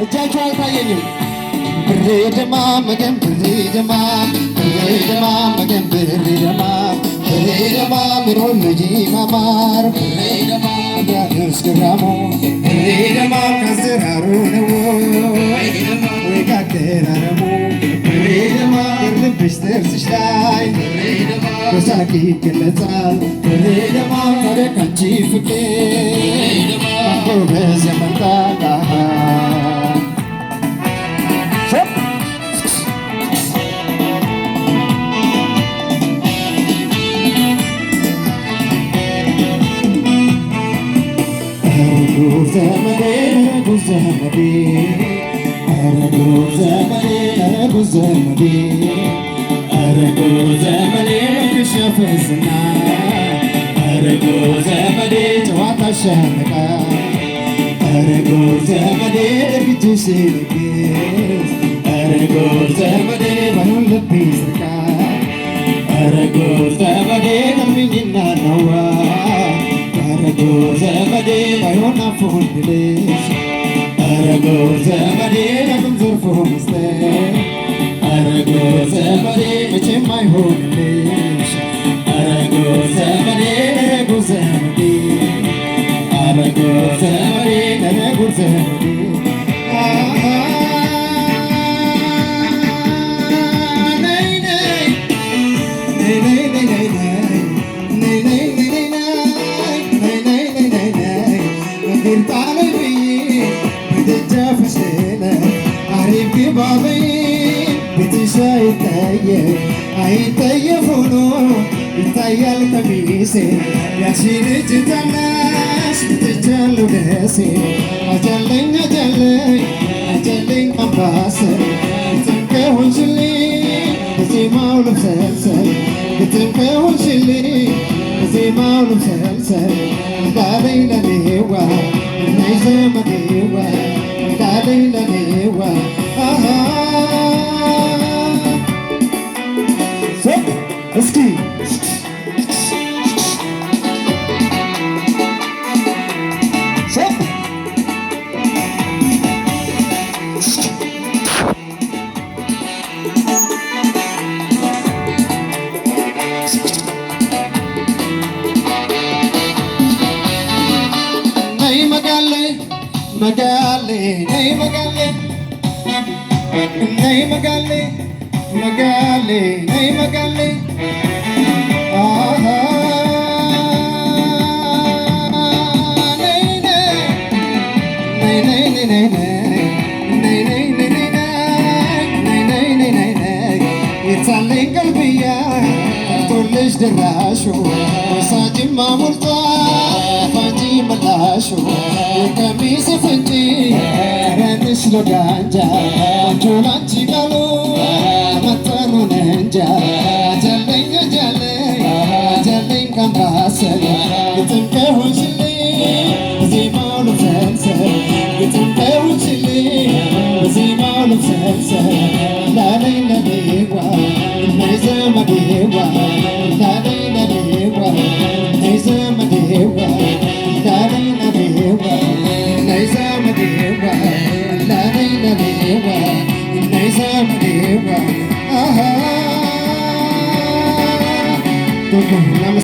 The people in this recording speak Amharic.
እጃችሁ አይታየኝም። ብሬደማ መገን ብሬደማ ብሬደማ መገን ብሬደማ ብሬደማ ምሮን ልጂ ማማር ብሬደማ ያንስ ግራሞ ብሬደማ ካዝራሩ ነው ወይ ካከራረሙ ብሬደማ ልብሽ ጥርስሽ ላይ ብሬደማ በሳቂ ይገለጻል ብሬደማ ታሪካንቺ ፍቅር ጎበዝ የመጣላ ድራሹ ወሳጅማ ሞልቷ ፋንጂ መላሹ ከሚስ ፍንጂ ረንሽ ለጋንጃ አንጆላንቺ ቃሉ መጠኑን እንጃ አጀለኝ አጀለኝ አጀለኝ ካምባሰል ግጥም ከሆንሽልኝ ዜማው ልፈልሰል ግጥም